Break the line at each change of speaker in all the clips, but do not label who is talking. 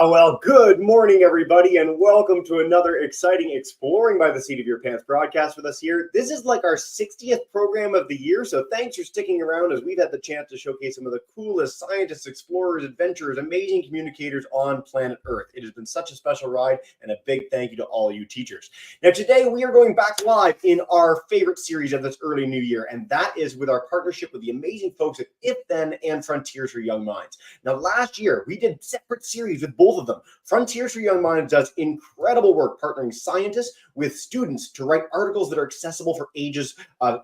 Well, good morning, everybody, and welcome to another exciting Exploring by the Seat of Your Pants broadcast with us here. This is like our 60th program of the year, so thanks for sticking around as we've had the chance to showcase some of the coolest scientists, explorers, adventurers, amazing communicators on planet Earth. It has been such a special ride, and a big thank you to all you teachers. Now, today we are going back live in our favorite series of this early new year, and that is with our partnership with the amazing folks at If Then and Frontiers for Young Minds. Now, last year we did separate series with both of them. Frontiers for Young Minds does incredible work partnering scientists with students to write articles that are accessible for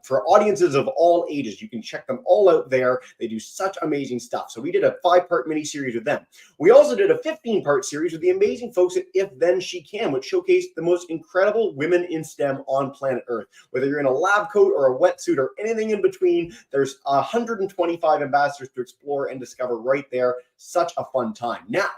for audiences of all ages. You can check them all out there. They do such amazing stuff. So we did a 5-part mini series with them. We also did a 15-part series with the amazing folks at If Then She Can, which showcased the most incredible women in STEM on planet Earth. Whether you're in a lab coat or a wetsuit or anything in between, there's 125 ambassadors to explore and discover right there. Such a fun time. Now,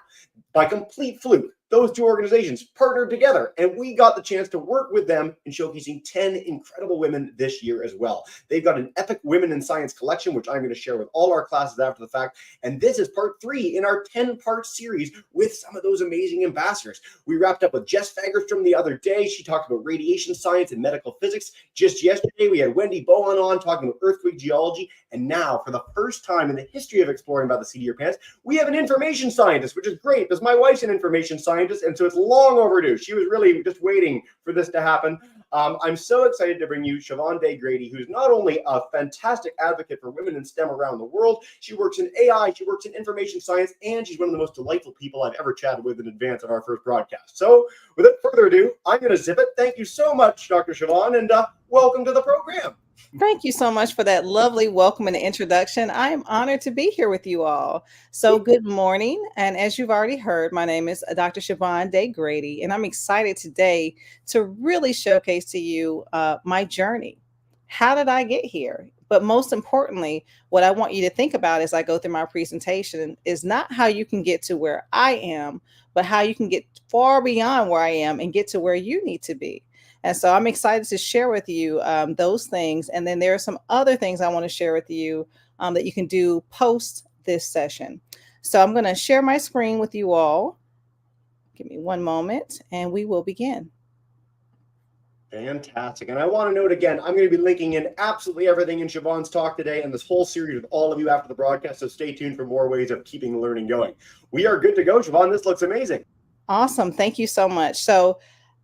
by complete fluke, those two organizations partnered together, and we got the chance to work with them in showcasing 10 incredible women this year as well. They've got an epic Women in Science collection, which I'm going to share with all our classes after the fact. And this is part 3 in our 10-part series with some of those amazing ambassadors. We wrapped up with Jess Fagerstrom the other day. She talked about radiation science and medical physics. Just yesterday, we had Wendy Bowen on talking about earthquake geology. And now, for the first time in the history of Exploring by the Seat of Your Pants, we have an information scientist, which is great because my wife's an information scientist, and so it's long overdue. She was really just waiting for this to happen. I'm so excited to bring you Siobahn Grady, who's not only a fantastic advocate for women in STEM around the world, she works in AI, she works in information science, and she's one of the most delightful people I've ever chatted with in advance of our first broadcast. So without further ado, I'm going to zip it. Thank you so much, Dr. Siobhan, and welcome to the program.
Thank you so much for that lovely welcome and introduction. I am honored to be here with you all. So good morning. And as you've already heard, my name is Dr. Siobahn Grady, and I'm excited today to really showcase to you my journey. How did I get here? But most importantly, what I want you to think about as I go through my presentation is not how you can get to where I am, but how you can get far beyond where I am and get to where you need to be. And so I'm excited to share with you those things. And then there are some other things I want to share with you that you can do post this session. So I'm going to share my screen with you all. Give me one moment and we will begin.
Fantastic. And I want to note again, I'm going to be linking in absolutely everything in Siobhan's talk today and this whole series with all of you after the broadcast. So stay tuned for more ways of keeping the learning going. We are good to go, Siobhan. This looks amazing.
Awesome. Thank you so much. So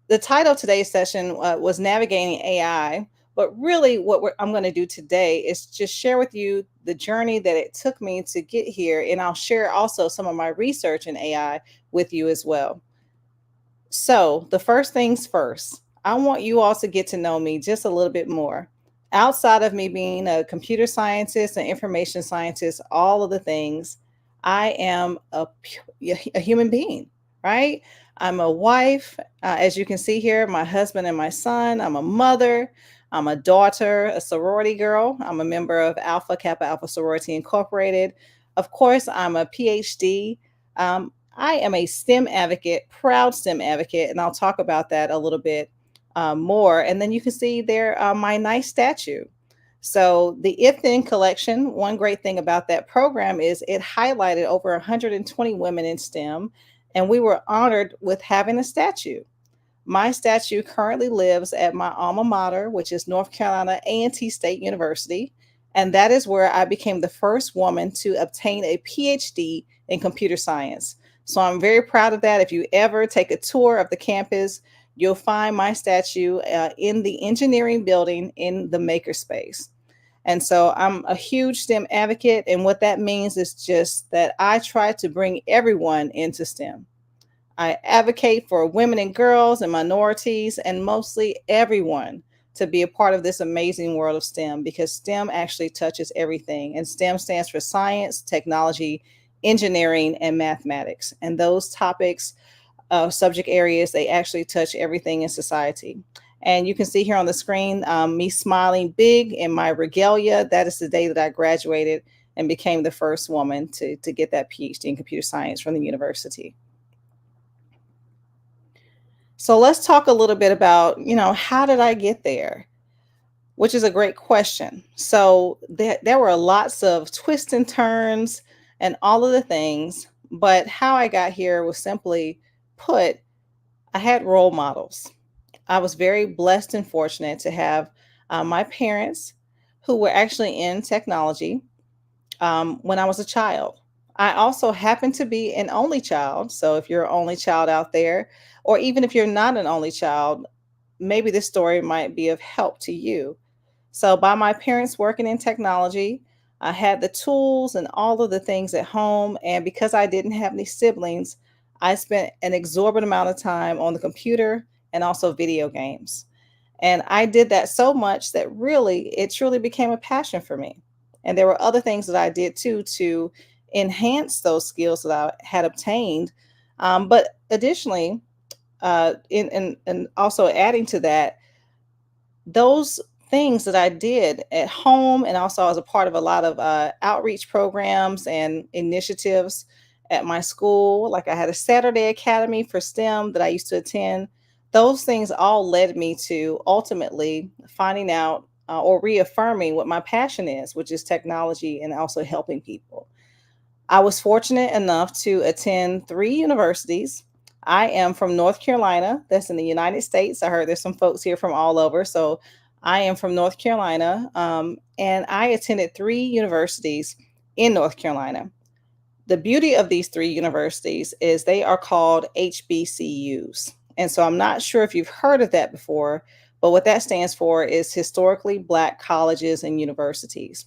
the title of today's session was Navigating AI, but really what I'm going to do today is just share with you the journey that it took me to get here, and I'll share also some of my research in AI with you as well. So the first things first, I want you all to get to know me just a little bit more. Outside of me being a computer scientist and information scientist, all of the things, I am a human being, right? I'm a wife, as you can see here, my husband and my son. I'm a mother. I'm a daughter, a sorority girl. I'm a member of Alpha Kappa Alpha Sorority Incorporated. Of course, I'm a Ph.D. I am a STEM advocate, proud STEM advocate, and I'll talk about that a little bit more. And then you can see there my nice statue. So the If Then collection, one great thing about that program is it highlighted over 120 women in STEM, and we were honored with having a statue. My statue currently lives at my alma mater, which is North Carolina A&T State University, and that is where I became the first woman to obtain a Ph.D. in computer science. So I'm very proud of that. If you ever take a tour of the campus, you'll find my statue in the engineering building in the makerspace. And so I'm a huge STEM advocate. And what that means is just that I try to bring everyone into STEM. I advocate for women and girls and minorities and mostly everyone to be a part of this amazing world of STEM, because STEM actually touches everything. And STEM stands for science, technology, engineering, and mathematics. And those topics, subject areas, they actually touch everything in society. And you can see here on the screen, me smiling big in my regalia. That is the day that I graduated and became the first woman to get that PhD in computer science from the university. So let's talk a little bit about, how did I get there? Which is a great question. So there were lots of twists and turns and all of the things. But how I got here was simply put, I had role models. I was very blessed and fortunate to have my parents who were actually in technology when I was a child. I also happened to be an only child. So if you're an only child out there, or even if you're not an only child, maybe this story might be of help to you. So, by my parents working in technology, I had the tools and all of the things at home. And because I didn't have any siblings, I spent an exorbitant amount of time on the computer and also video games. And I did that so much that really, it truly became a passion for me. And there were other things that I did too to enhance those skills that I had obtained. But additionally, and also adding to that, those things that I did at home and also as a part of a lot of outreach programs and initiatives at my school. Like I had a Saturday Academy for STEM that I used to attend. Those things all led me to ultimately finding out or reaffirming what my passion is, which is technology and also helping people. I was fortunate enough to attend three universities. I am from North Carolina, that's in the United States. I heard there's some folks here from all over. So I am from North Carolina, and I attended three universities in North Carolina. The beauty of these three universities is they are called HBCUs. And so I'm not sure if you've heard of that before, but what that stands for is historically Black colleges and universities.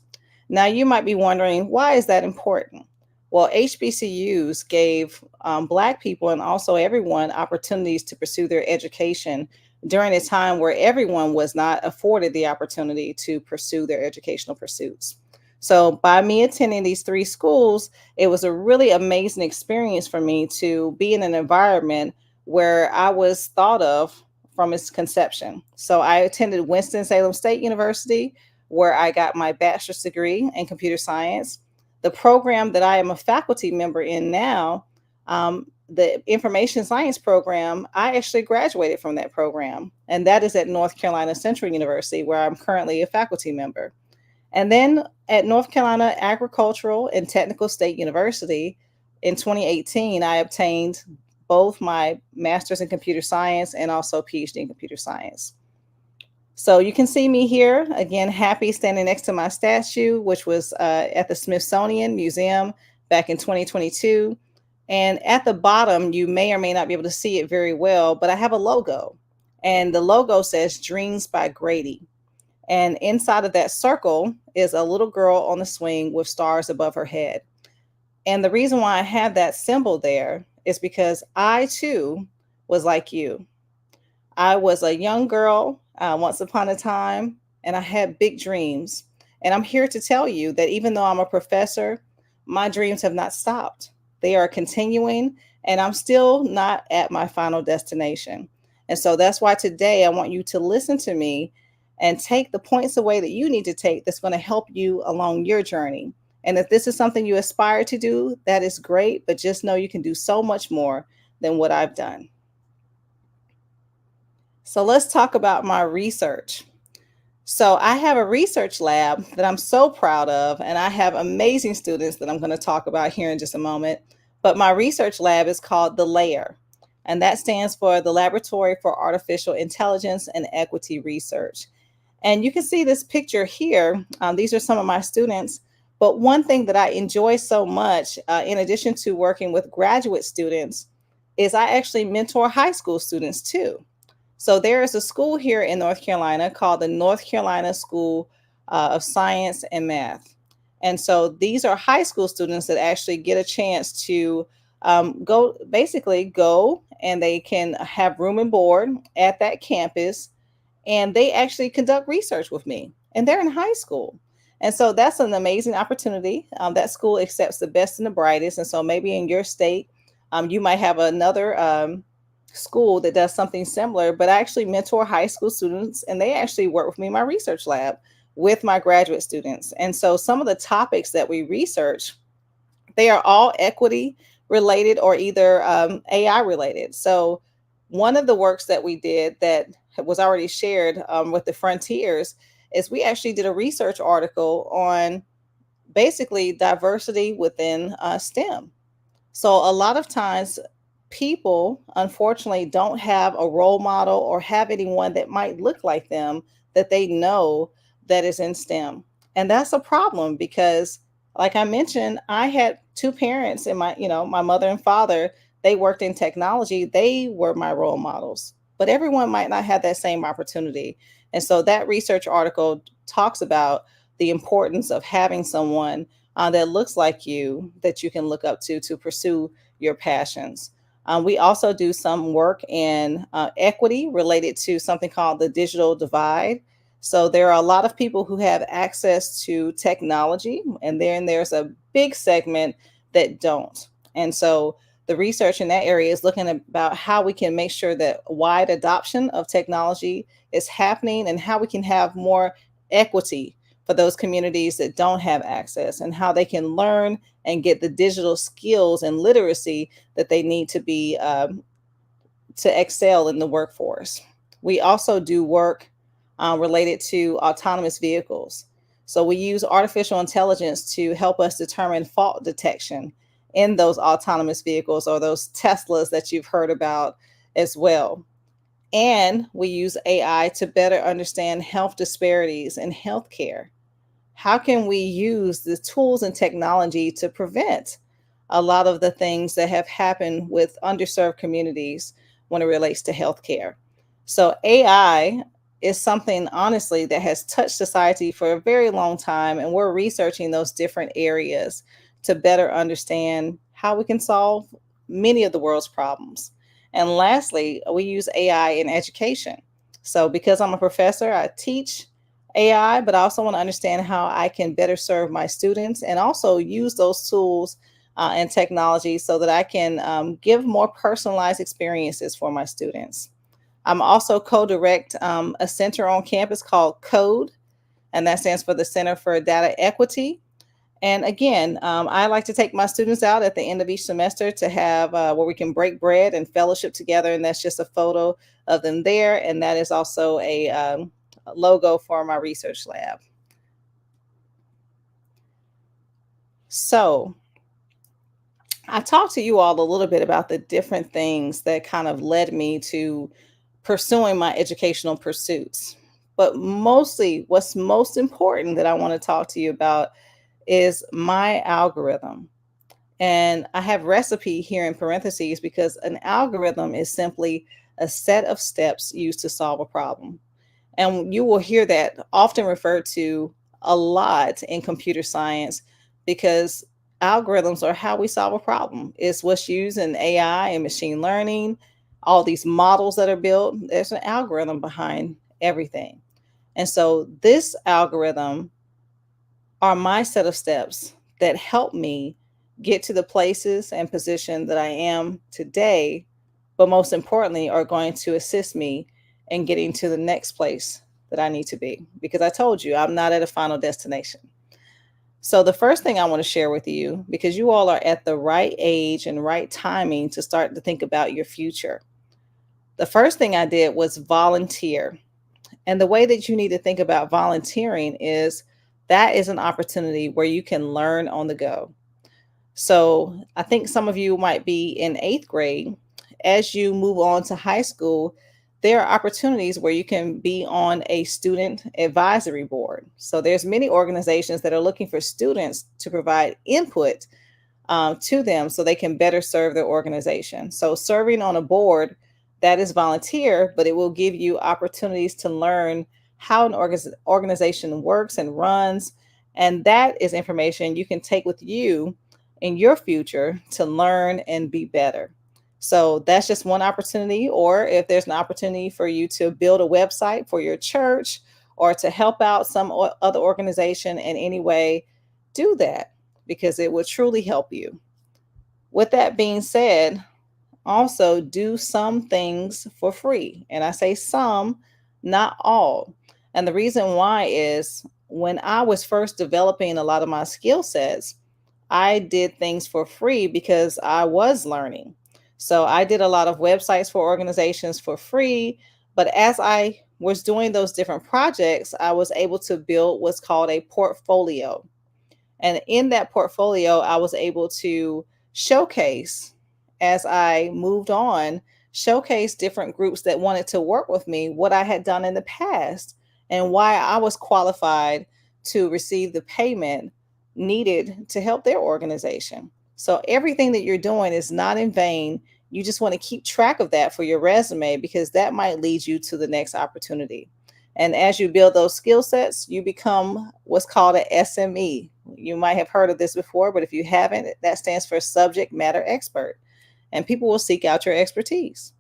Now, you might be wondering, why is that important? Well, HBCUs gave Black people and also everyone opportunities to pursue their education during a time where everyone was not afforded the opportunity to pursue their educational pursuits. So, by me attending these three schools, it was a really amazing experience for me to be in an environment where I was thought of from its conception. So, I attended Winston-Salem State University, where I got my bachelor's degree in computer science. The program that I am a faculty member in now, the information science program, I actually graduated from that program, and that is at North Carolina Central University, where I'm currently a faculty member. And then at North Carolina Agricultural and Technical State University in 2018, I obtained both my master's in computer science and also Ph.D. in computer science. So you can see me here again, happy standing next to my statue, which was at the Smithsonian Museum back in 2022. And at the bottom, you may or may not be able to see it very well, but I have a logo. And the logo says Dreams by Grady. And inside of that circle is a little girl on the swing with stars above her head. And the reason why I have that symbol there is because I too was like you. I was a young girl once upon a time, and I had big dreams. And I'm here to tell you that even though I'm a professor, my dreams have not stopped. They are continuing, and I'm still not at my final destination. And so that's why today I want you to listen to me and take the points away that you need to take that's going to help you along your journey. And if this is something you aspire to do, that is great, but just know you can do so much more than what I've done. So let's talk about my research. So I have a research lab that I'm so proud of, and I have amazing students that I'm going to talk about here in just a moment. But my research lab is called the LAIER, and that stands for the Laboratory for Artificial Intelligence and Equity Research. And you can see this picture here. These are some of my students. But one thing that I enjoy so much, in addition to working with graduate students, is I actually mentor high school students too. So there is a school here in North Carolina called the North Carolina School of Science and Math. And so these are high school students that actually get a chance to go and they can have room and board at that campus, and they actually conduct research with me, and they're in high school. And so that's an amazing opportunity. That school accepts the best and the brightest. And so maybe in your state, you might have another school that does something similar, but I actually mentor high school students, and they actually work with me in my research lab with my graduate students. And so some of the topics that we research, they are all equity related or either AI related. So one of the works that we did that was already shared with the Frontiers is we actually did a research article on basically diversity within STEM. So a lot of times people unfortunately don't have a role model or have anyone that might look like them that they know that is in STEM. And that's a problem because like I mentioned, I had two parents in my mother and father, they worked in technology. They were my role models. But everyone might not have that same opportunity. And so that research article talks about the importance of having someone that looks like you that you can look up to pursue your passions. We also do some work in equity related to something called the digital divide. So there are a lot of people who have access to technology, and then there's a big segment that don't. And so the research in that area is looking about how we can make sure that wide adoption of technology is happening and how we can have more equity for those communities that don't have access and how they can learn and get the digital skills and literacy that they need to be to excel in the workforce. We also do work related to autonomous vehicles. So we use artificial intelligence to help us determine fault detection in those autonomous vehicles or those Teslas that you've heard about as well. And we use AI to better understand health disparities in healthcare. How can we use the tools and technology to prevent a lot of the things that have happened with underserved communities when it relates to healthcare? So AI is something honestly that has touched society for a very long time, and we're researching those different areas to better understand how we can solve many of the world's problems. And lastly, we use AI in education. So because I'm a professor, I teach AI, but I also want to understand how I can better serve my students and also use those tools and technology so that I can give more personalized experiences for my students. I'm also co-direct a center on campus called CODE, and that stands for the Center for Data Equity. And again, I like to take my students out at the end of each semester to have where we can break bread and fellowship together. And that's just a photo of them there. And that is also a logo for my research lab. So I talked to you all a little bit about the different things that kind of led me to pursuing my educational pursuits. But mostly, what's most important that I want to talk to you about is my algorithm. And I have recipe here in parentheses because an algorithm is simply a set of steps used to solve a problem. And you will hear that often referred to a lot in computer science because algorithms are how we solve a problem. It's what's used in AI and machine learning, all these models that are built. There's an algorithm behind everything. And so this algorithm are my set of steps that help me get to the places and position that I am today, but most importantly, are going to assist me in getting to the next place that I need to be. Because I told you, I'm not at a final destination. So, the first thing I want to share with you, because you all are at the right age and right timing to start to think about your future. The first thing I did was volunteer. And the way that you need to think about volunteering is that is an opportunity where you can learn on the go. So I think some of you might be in eighth grade. As you move on to high school, there are opportunities where you can be on a student advisory board. So there's many organizations that are looking for students to provide input to them so they can better serve their organization. So serving on a board, that is volunteer, but it will give you opportunities to learn how an organization works and runs. And that is information you can take with you in your future to learn and be better. So that's just one opportunity. Or if there's an opportunity for you to build a website for your church or to help out some other organization in any way, do that because it will truly help you. With that being said, also do some things for free. And I say some, not all. And the reason why is when I was first developing a lot of my skill sets, I did things for free because I was learning. So I did a lot of websites for organizations for free. But as I was doing those different projects, I was able to build what's called a portfolio. And in that portfolio, I was able to showcase, as I moved on, showcase different groups that wanted to work with me, what I had done in the past, and why I was qualified to receive the payment needed to help their organization. So everything that you're doing is not in vain. You just want to keep track of that for your resume because that might lead you to the next opportunity. And as you build those skill sets, you become what's called an SME. You might have heard of this before, but if you haven't, that stands for subject matter expert. And people will seek out your expertise.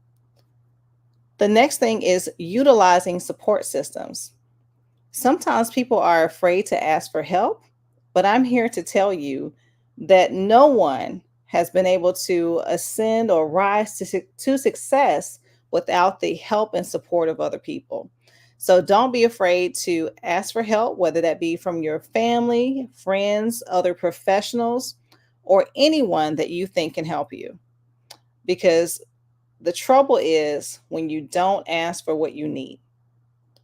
The next thing is utilizing support systems. Sometimes people are afraid to ask for help, but I'm here to tell you that no one has been able to ascend or rise to success without the help and support of other people. So don't be afraid to ask for help, whether that be from your family, friends, other professionals, or anyone that you think can help you. Because the trouble is when you don't ask for what you need.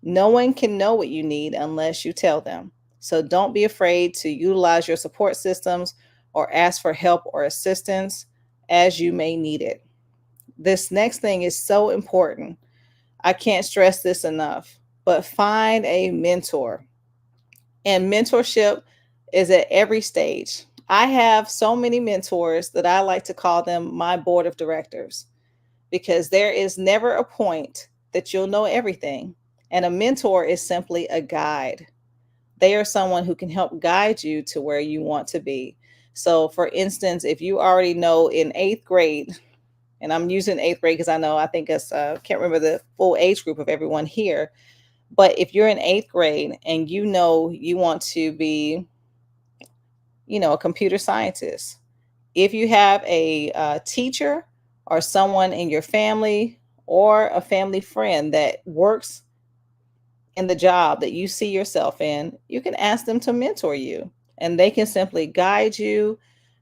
No one can know what you need unless you tell them. So don't be afraid to utilize your support systems or ask for help or assistance as you may need it. This next thing is so important. I can't stress this enough, but find a mentor. And mentorship is at every stage. I have so many mentors that I like to call them my board of directors because there is never a point that you'll know everything. And a mentor is simply a guide. They are someone who can help guide you to where you want to be. So, for instance, if you already know in eighth grade, and I'm using eighth grade because I think it's, can't remember the full age group of everyone here, but if you're in eighth grade and you know you want to be, a computer scientist, if you have a teacher or someone in your family or a family friend that works in the job that you see yourself in, you can ask them to mentor you and they can simply guide you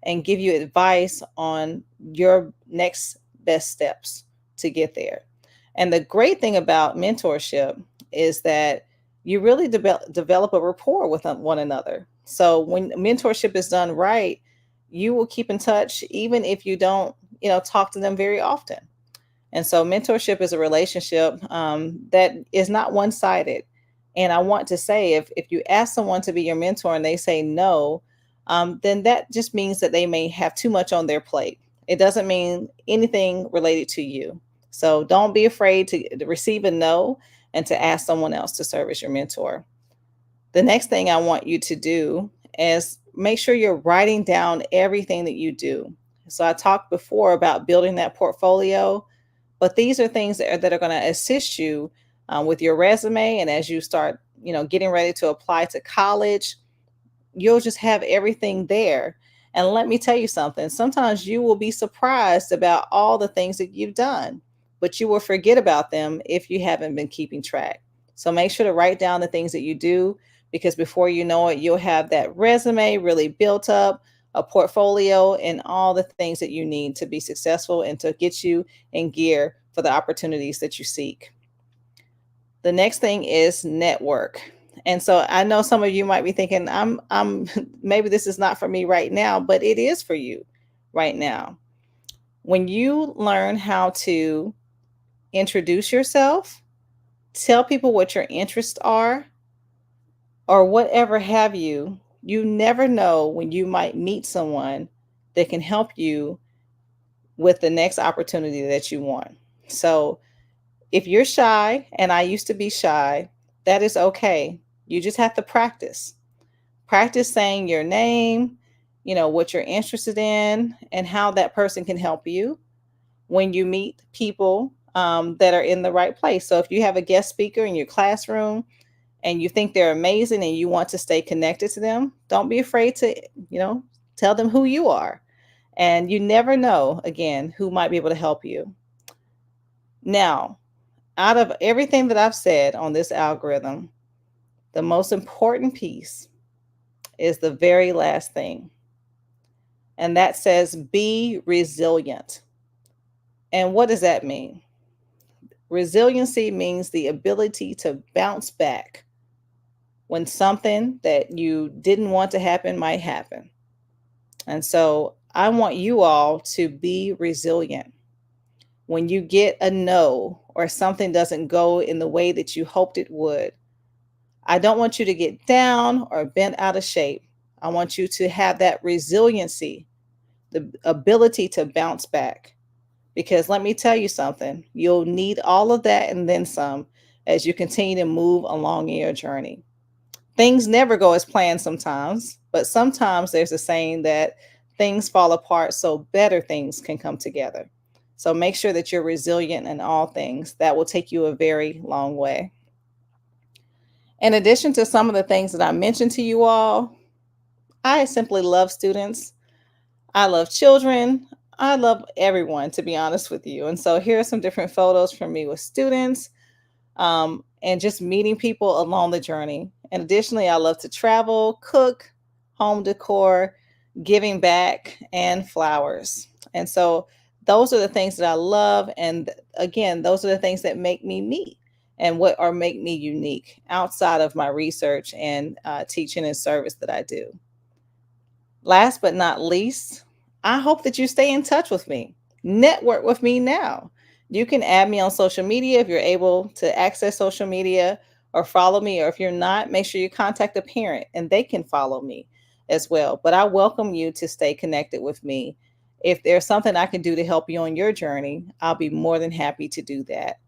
and give you advice on your next best steps to get there. And the great thing about mentorship is that you really develop a rapport with one another. So when mentorship is done right, you will keep in touch even if you don't, talk to them very often. And so mentorship is a relationship that is not one-sided. And I want to say, if you ask someone to be your mentor and they say no, then that just means that they may have too much on their plate. It doesn't mean anything related to you. So don't be afraid to receive a no and to ask someone else to serve as your mentor. The next thing I want you to do is make sure you're writing down everything that you do. So I talked before about building that portfolio, but these are things that are going to assist you with your resume. And as you start, getting ready to apply to college, you'll just have everything there. And let me tell you something, sometimes you will be surprised about all the things that you've done, but you will forget about them if you haven't been keeping track. So make sure to write down the things that you do, because before you know it, you'll have that resume really built up, a portfolio, and all the things that you need to be successful and to get you in gear for the opportunities that you seek. The next thing is network. And so I know some of you might be thinking, I'm maybe this is not for me right now, but it is for you right now. When you learn how to introduce yourself, tell people what your interests are, or whatever have you, you never know when you might meet someone that can help you with the next opportunity that you want. So if you're shy, and I used to be shy, that is okay. You just have to practice. Practice saying your name, what you're interested in, and how that person can help you when you meet people that are in the right place. So if you have a guest speaker in your classroom and you think they're amazing and you want to stay connected to them, don't be afraid to, tell them who you are. And you never know, again, who might be able to help you. Now, out of everything that I've said on this algorithm, the most important piece is the very last thing. And that says be resilient. And what does that mean? Resiliency means the ability to bounce back when something that you didn't want to happen might happen. And so I want you all to be resilient. When you get a no or something doesn't go in the way that you hoped it would, I don't want you to get down or bent out of shape. I want you to have that resiliency, the ability to bounce back. Because let me tell you something, you'll need all of that and then some as you continue to move along in your journey. Things never go as planned sometimes, but sometimes there's a saying that things fall apart so better things can come together. So make sure that you're resilient in all things. That will take you a very long way. In addition to some of the things that I mentioned to you all, I simply love students. I love children. I love everyone, to be honest with you. And so here are some different photos from me with students, and just meeting people along the journey. And additionally, I love to travel, cook, home decor, giving back, and flowers. And so those are the things that I love. And again, those are the things that make me me and what are make me unique outside of my research and teaching and service that I do. Last but not least, I hope that you stay in touch with me. Network with me now. You can add me on social media if you're able to access social media or follow me. Or if you're not, make sure you contact a parent and they can follow me as well. But I welcome you to stay connected with me. If there's something I can do to help you on your journey, I'll be more than happy to do that.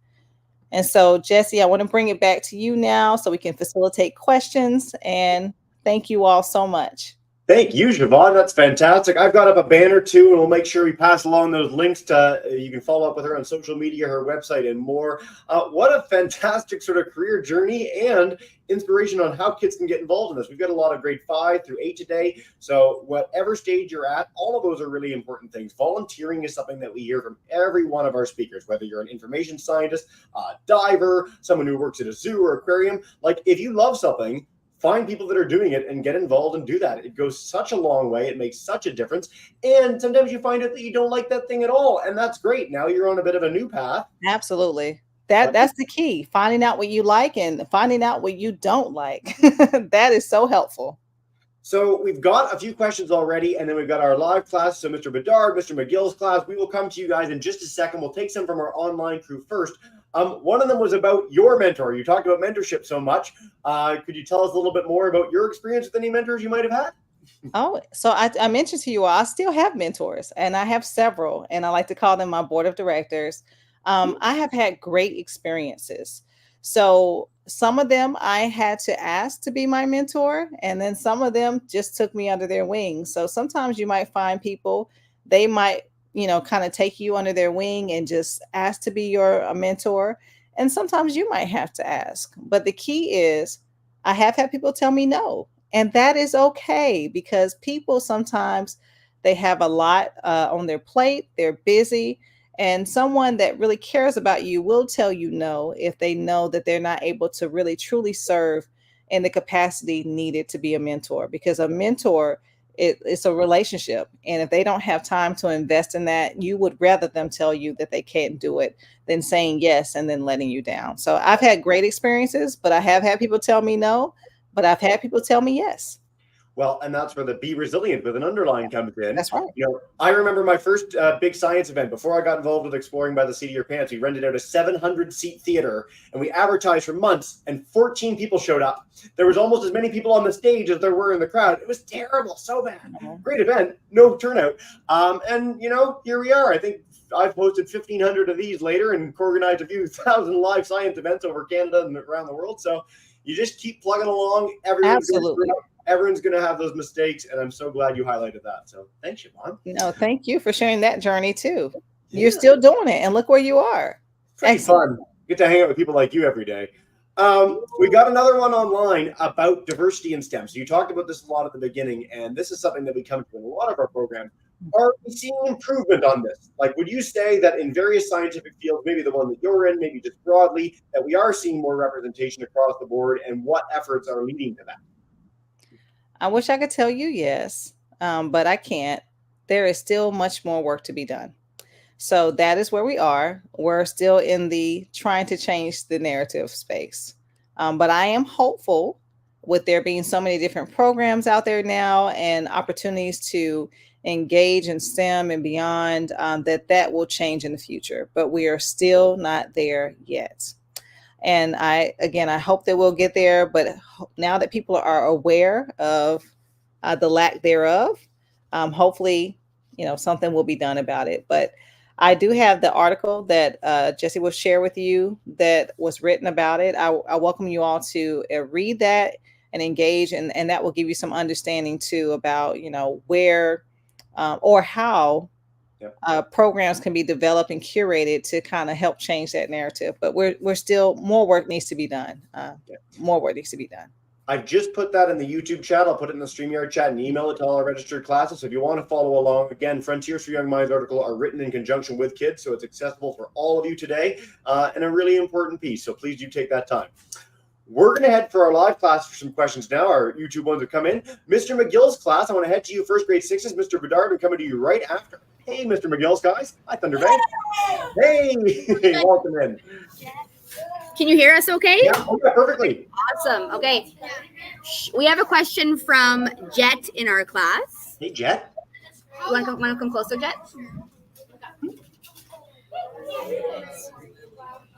And so, Jesse, I want to bring it back to you now so we can facilitate questions. And thank you all so much.
Thank you, Siobhan. That's fantastic. I've got up a banner too, and we'll make sure we pass along those links to, you can follow up with her on social media, her website, and more. What a fantastic sort of career journey and inspiration on how kids can get involved in this. We've got a lot of grade 5 through 8 today. So whatever stage you're at, all of those are really important things. Volunteering is something that we hear from every one of our speakers, whether you're an information scientist, a diver, someone who works at a zoo or aquarium. Like, if you love something, find people that are doing it and get involved and do that. It goes such a long way. It makes such a difference. And sometimes you find out that you don't like that thing at all. And that's great. Now you're on a bit of a new path.
Absolutely. That's the key. Finding out what you like and finding out what you don't like. That is so helpful.
So we've got a few questions already, and then we've got our live class. So Mr. Bedard, Mr. McGill's class, we will come to you guys in just a second. We'll take some from our online crew first. One of them was about your mentor. You talked about mentorship so much. Could you tell us a little bit more about your experience with any mentors you might have had?
Oh, so I mentioned to you all, I still have mentors and I have several, and I like to call them my board of directors. I have had great experiences. So some of them I had to ask to be my mentor, and then some of them just took me under their wings. So sometimes you might find people, they might, kind of take you under their wing and just ask to be your mentor. And sometimes you might have to ask. But the key is, I have had people tell me no. And that is okay, because people sometimes they have a lot on their plate, they're busy, and someone that really cares about you will tell you no if they know that they're not able to really truly serve in the capacity needed to be a mentor. Because a mentor, it's a relationship, and if they don't have time to invest in that, you would rather them tell you that they can't do it than saying yes and then letting you down. So I've had great experiences, but I have had people tell me no, but I've had people tell me yes.
Well, and that's where the be resilient with an underline comes in.
That's right.
I remember my first big science event before I got involved with Exploring by the Seat of Your Pants. We rented out a 700-seat theater, and we advertised for months, and 14 people showed up. There was almost as many people on the stage as there were in the crowd. It was terrible, so bad. Great event, no turnout. And here we are. I think I've hosted 1,500 of these later and organized a few thousand live science events over Canada and around the world. So you just keep plugging along. Everyone's going to have those mistakes, and I'm so glad you highlighted that. So thanks, Siobhan.
Thank you for sharing that journey too. Yeah. You're still doing it, and look where you are.
Pretty fun. Get to hang out with people like you every day. We got another one online about diversity in STEM. So you talked about this a lot at the beginning, and this is something that we come to in a lot of our programs. Are we seeing improvement on this? Like, would you say that in various scientific fields, maybe the one that you're in, maybe just broadly, that we are seeing more representation across the board, and what efforts are leading to that?
I wish I could tell you yes, but I can't. There is still much more work to be done. So that is where we are. We're still in the trying to change the narrative space. But I am hopeful, with there being so many different programs out there now and opportunities to engage in STEM and beyond, that will change in the future. But we are still not there yet. And I hope that we'll get there. But now that people are aware of the lack thereof, hopefully, something will be done about it. But I do have the article that Jesse will share with you that was written about it. I welcome you all to read that and engage, and that will give you some understanding too about, where or how programs can be developed and curated to kind of help change that narrative. But we're still, more work needs to be done. More work needs to be done.
I've just put that in the YouTube chat. I'll put it in the StreamYard chat and email it to all our registered classes. So if you want to follow along, again, Frontiers for Young Minds article are written in conjunction with kids, so it's accessible for all of you today, and a really important piece. So please do take that time. We're going to head for our live class for some questions now. Our YouTube ones have come in. Mr. McGill's class, I want to head to you, first grade sixes. Mr. Bedard, I'm coming to you right after. Hey, Mr. McGill's guys. Hi, Thunder Bay. Hey, welcome in.
Can you hear us okay?
Yeah, perfectly.
Awesome. Okay. We have a question from Jet in our class.
Hey, Jet.
You want to come closer, Jet?
No,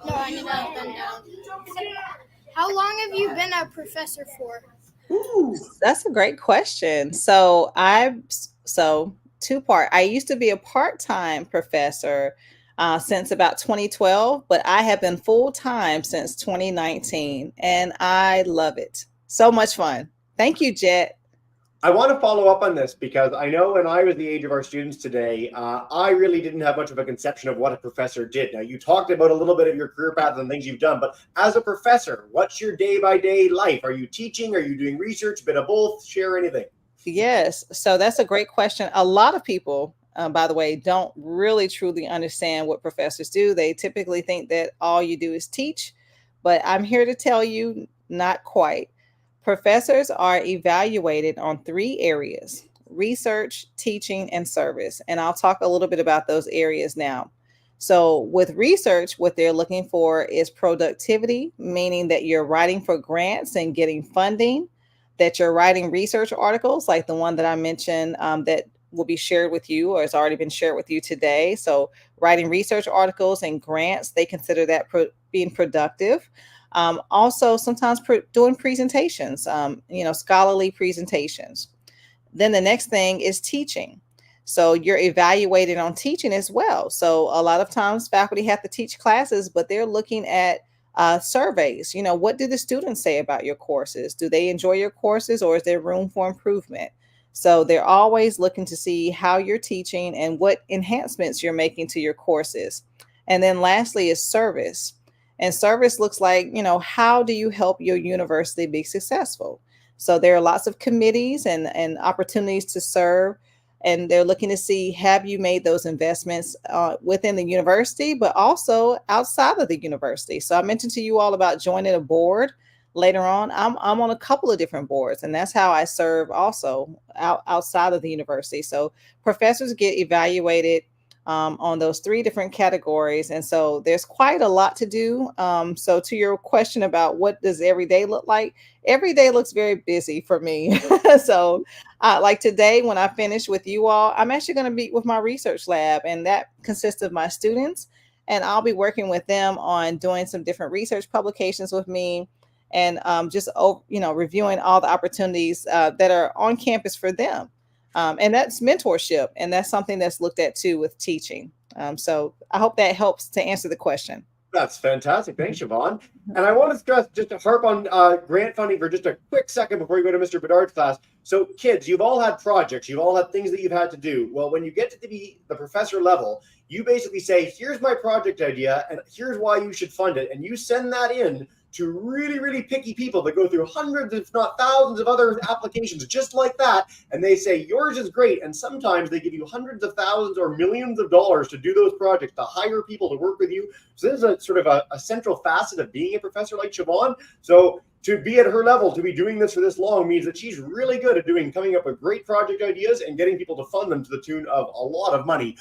I need that done now. How long have you been a professor for?
Ooh, that's a great question. So two-part. I used to be a part-time professor since about 2012, but I have been full-time since 2019, and I love it. So much fun. Thank you, Jet.
I want to follow up on this because I know when I was the age of our students today, I really didn't have much of a conception of what a professor did. Now, you talked about a little bit of your career path and things you've done, but as a professor, what's your day-by-day life? Are you teaching? Are you doing research? Bit of both? Share anything.
Yes. So that's a great question. A lot of people, by the way, don't really truly understand what professors do. They typically think that all you do is teach, but I'm here to tell you, not quite. Professors are evaluated on 3 areas: research, teaching, and service. And I'll talk a little bit about those areas now. So with research, what they're looking for is productivity, meaning that you're writing for grants and getting funding, that you're writing research articles like the one that I mentioned that will be shared with you or has already been shared with you today. So writing research articles and grants, they consider that being productive. Also, sometimes doing presentations, scholarly presentations. Then the next thing is teaching. So you're evaluated on teaching as well. So a lot of times faculty have to teach classes, but they're looking at surveys. What do the students say about your courses? Do they enjoy your courses, or is there room for improvement? So they're always looking to see how you're teaching and what enhancements you're making to your courses. And then lastly is service. And service looks like, how do you help your university be successful? So there are lots of committees and opportunities to serve. And they're looking to see, have you made those investments within the university, but also outside of the university? So I mentioned to you all about joining a board later on. I'm on a couple of different boards, and that's how I serve also outside of the university. So professors get evaluated on those 3 different categories. And so there's quite a lot to do. So to your question about what does every day look like, every day looks very busy for me. So like today, when I finish with you all, I'm actually going to meet with my research lab, and that consists of my students. And I'll be working with them on doing some different research publications with me, and reviewing all the opportunities that are on campus for them. And that's mentorship. And that's something that's looked at too with teaching. So I hope that helps to answer the question.
That's fantastic. Thanks, Siobhan. And I want to stress, just to harp on grant funding for just a quick second before you go to Mr. Bedard's class. So kids, you've all had projects. You've all had things that you've had to do. Well, when you get to be the professor level, you basically say, here's my project idea, and here's why you should fund it. And you send that in to really, really picky people that go through hundreds, if not thousands of other applications just like that. And they say, yours is great. And sometimes they give you hundreds of thousands or millions of dollars to do those projects, to hire people to work with you. So this is a sort of a central facet of being a professor like Siobhan. So to be at her level, to be doing this for this long, means that she's really good at coming up with great project ideas and getting people to fund them to the tune of a lot of money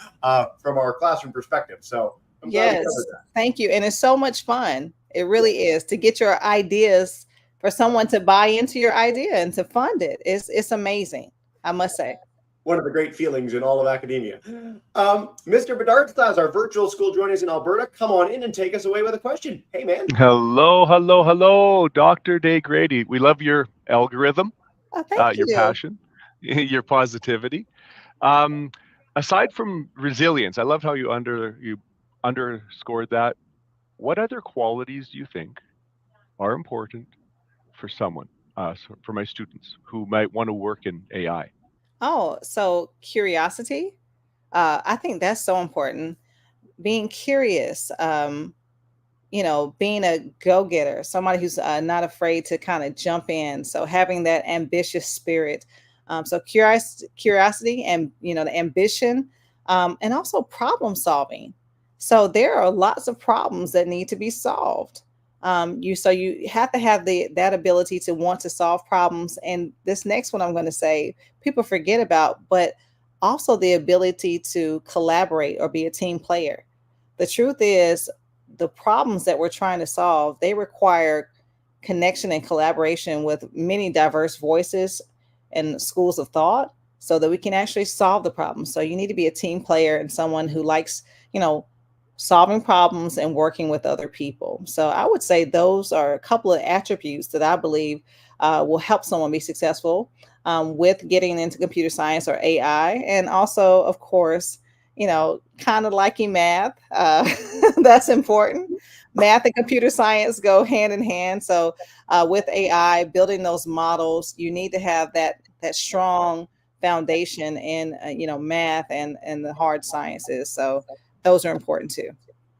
from our classroom perspective. So I'm glad we covered that.
Thank you. And it's so much fun. It really is, to get your ideas, for someone to buy into your idea and to fund it. It's amazing, I must say.
one of the great feelings in all of academia. Mr. Bedard's class, our virtual school joining us in Alberta. Come on in and take us away with a question. Hey, man.
Hello, Dr. Day Grady. We love your algorithm,
Oh, thank
your
you.
passion, your positivity. Um, Aside from resilience, I love how you underscored that. What other qualities do you think are important for someone, for my students who might want to work in AI?
Oh, so curiosity. I think that's so important. Being curious, being a go-getter, somebody who's not afraid to kind of jump in. So having that ambitious spirit. So curiosity and, the ambition, and also problem solving. So there are lots of problems that need to be solved. You have to have that ability to want to solve problems. And this next one I'm going to say, people forget about, but also the ability to collaborate or be a team player. The truth is, the problems that we're trying to solve, they require connection and collaboration with many diverse voices and schools of thought so that we can actually solve the problem. So you need to be a team player and someone who likes, solving problems and working with other people. So I would say those are a couple of attributes that I believe will help someone be successful with getting into computer science or AI. And also, of course, kind of liking math. That's important. Math and computer science go hand in hand. So with AI, building those models, you need to have that strong foundation in math and the hard sciences. So those are important too.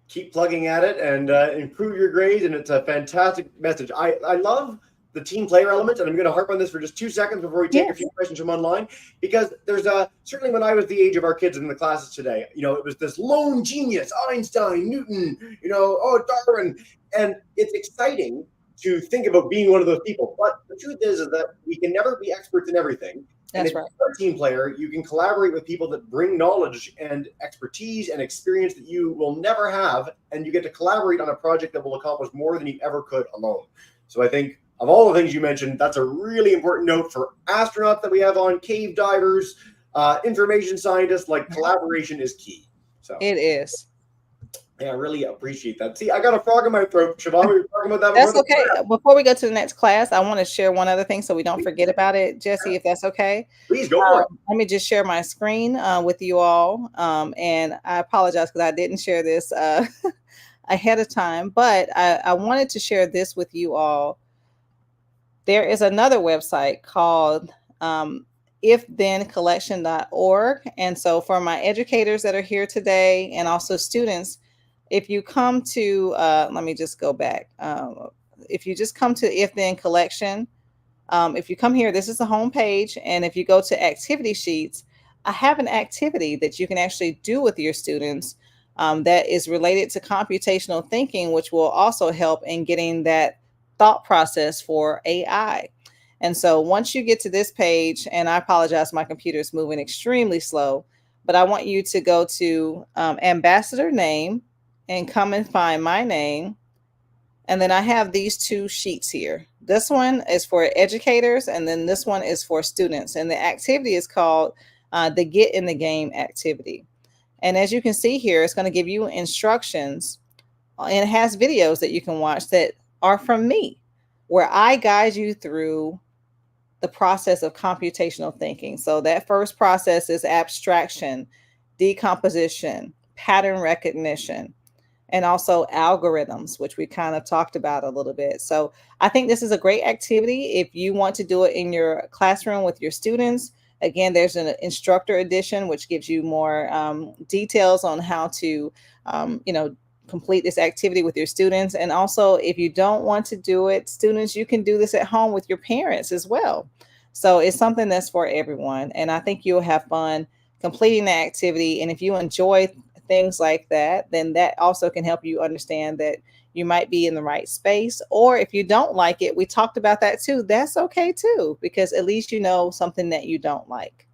Keep plugging at it and improve your grades, and it's a fantastic message. I love the team player element, and I'm going to harp on this for just 2 seconds before we take a few questions from online, because there's certainly when I was the age of our kids in the classes today, it was this lone genius, Einstein, Newton, Darwin, and it's exciting to think about being one of those people. But the truth is that we can never be experts in everything.
That's
if
right.
you're a team player, you can collaborate with people that bring knowledge and expertise and experience that you will never have, and you get to collaborate on a project that will accomplish more than you ever could alone. So I think of all the things you mentioned, that's a really important note for astronauts that we have on, cave divers, information scientists. Like, collaboration is key. So
it is.
Yeah, I really appreciate that. See, I got a frog in my throat. Siobhan, we were talking about that.
That's okay. Before we go to the next class, I want to share one other thing so we don't forget about it, Jesse, if that's okay.
Please go for it.
Let me just share my screen with you all. And I apologize because I didn't share this ahead of time, but I wanted to share this with you all. There is another website called ifthencollection.org. And so for my educators that are here today and also students, if you come to, let me just go back. If you just come to If Then Collection, if you come here, this is the home page. And if you go to activity sheets, I have an activity that you can actually do with your students that is related to computational thinking, which will also help in getting that thought process for AI. And so once you get to this page, and I apologize, my computer is moving extremely slow, but I want you to go to ambassador name and come and find my name. And then I have these two sheets here. This one is for educators, and then this one is for students. And the activity is called the Get in the Game activity. And as you can see here, it's going to give you instructions, and it has videos that you can watch that are from me, where I guide you through the process of computational thinking. So that first process is abstraction, decomposition, pattern recognition, and also algorithms, which we kind of talked about a little bit. So I think this is a great activity if you want to do it in your classroom with your students. Again, there's an instructor edition, which gives you more details on how to, complete this activity with your students. And also, if you don't want to do it, students, you can do this at home with your parents as well. So it's something that's for everyone. And I think you'll have fun completing the activity. And if you enjoy things like that, then that also can help you understand that you might be in the right space. Or if you don't like it, we talked about that too. That's okay too, because at least you know something that you don't like.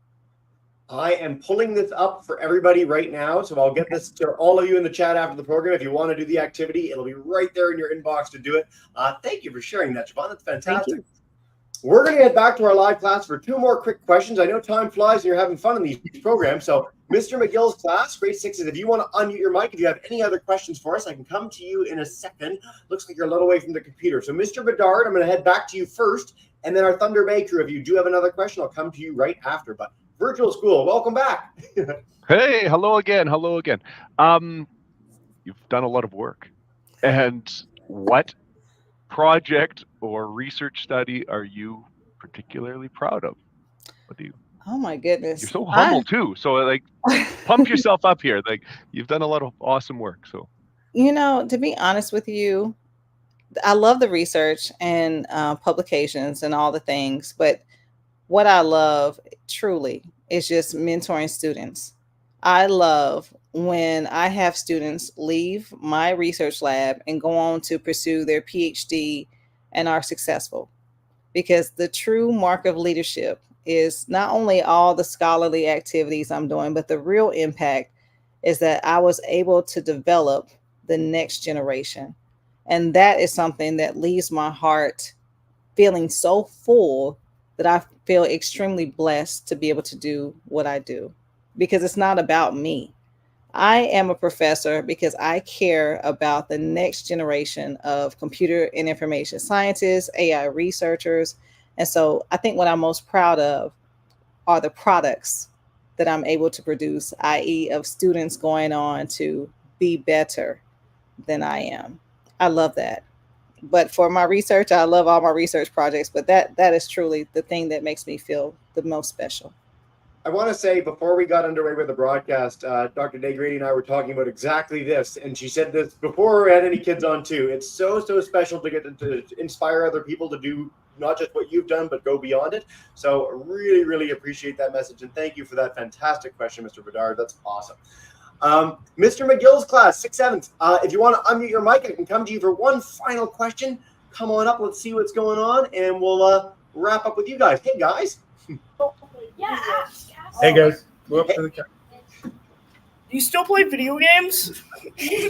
I am pulling this up for everybody right now. So I'll get this to all of you in the chat after the program. If you want to do the activity, it'll be right there in your inbox to do it. Thank you for sharing that, Siobhan. That's fantastic. We're going to head back to our live class for 2 more quick questions. I know time flies and you're having fun in these programs. So, Mr. McGill's class, grade 6s, if you want to unmute your mic, if you have any other questions for us, I can come to you in a second. Looks like you're a little away from the computer. So, Mr. Bedard, I'm going to head back to you first. And then our Thunder Bay crew, if you do have another question, I'll come to you right after. But virtual school, welcome back.
Hey, hello again. Hello again. You've done a lot of work. And what project or research study are you particularly proud of? What do you?
Oh my goodness.
You're so humble too. So like, pump yourself up here. Like, you've done a lot of awesome work. So,
to be honest with you, I love the research and publications and all the things, but what I love truly is just mentoring students. I love when I have students leave my research lab and go on to pursue their Ph.D. and are successful, because the true mark of leadership is not only all the scholarly activities I'm doing, but the real impact is that I was able to develop the next generation. And that is something that leaves my heart feeling so full that I feel extremely blessed to be able to do what I do, because it's not about me. I am a professor because I care about the next generation of computer and information scientists, AI researchers. And so I think what I'm most proud of are the products that I'm able to produce, i.e., of students going on to be better than I am. I love that. But for my research, I love all my research projects, but that is truly the thing that makes me feel the most special.
I want to say, before we got underway with the broadcast, Dr. Grady and I were talking about exactly this, and she said this before we had any kids on too. It's so special to get to inspire other people to do not just what you've done, but go beyond it. So really appreciate that message, and thank you for that fantastic question, Mr. Bedard. That's awesome. Mr. McGill's class, 6th, 7th. If you want to unmute your mic, I can come to you for one final question. Come on up. Let's see what's going on, and we'll wrap up with you guys. Hey, guys.
Yeah, ask.
Hey guys, go up to the camera. Do you still play video games?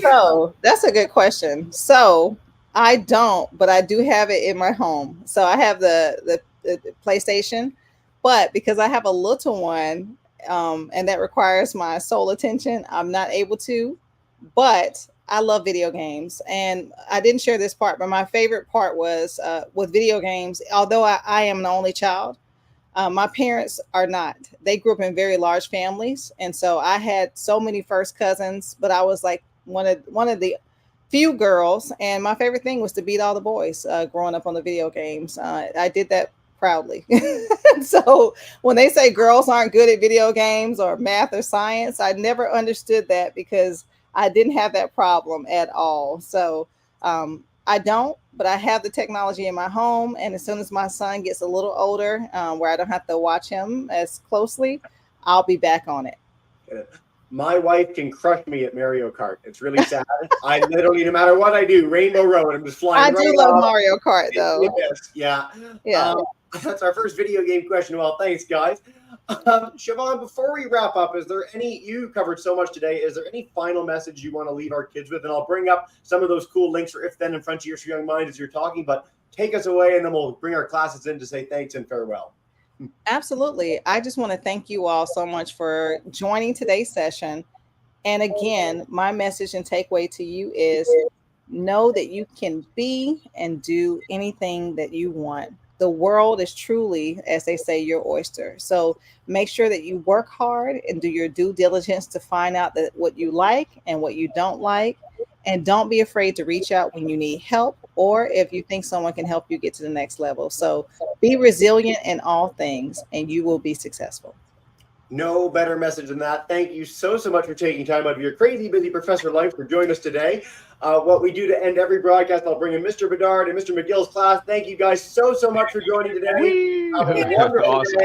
So that's a good question. So I don't, but I do have it in my home. So I have the PlayStation, but because I have a little one, and that requires my sole attention, I'm not able to. But I love video games, and I didn't share this part, but my favorite part was with video games. Although I am the only child, my parents are not. They grew up in very large families, and so I had so many first cousins. But I was like one of the few girls, and my favorite thing was to beat all the boys. Growing up on the video games, I did that proudly. So when they say girls aren't good at video games or math or science, I never understood that, because I didn't have that problem at all. So I don't, but I have the technology in my home. And as soon as my son gets a little older, where I don't have to watch him as closely, I'll be back on it.
My wife can crush me at Mario Kart. It's really sad. I literally, no matter what I do, Rainbow Road, I'm just flying.
I do love Mario Kart, though.
Yeah. That's our first video game question. Well, thanks, guys. Siobhan, before we wrap up, you covered so much today, is there any final message you want to leave our kids with? And I'll bring up some of those cool links for If Then in front of your young mind as you're talking, but take us away, and then we'll bring our classes in to say thanks and farewell.
Absolutely. I just want to thank you all so much for joining today's session. And again, my message and takeaway to you is know that you can be and do anything that you want. The world is truly, as they say, your oyster. So make sure that you work hard and do your due diligence to find out that what you like and what you don't like. And don't be afraid to reach out when you need help, or if you think someone can help you get to the next level. So be resilient in all things, and you will be successful.
No better message than that. Thank you so much for taking time out of your crazy busy professor life for joining us today. What we do to end every broadcast, I'll bring in Mr. Bedard and Mr. McGill's class. Thank you guys so much for joining today. Have a wonderful
Awesome.
day.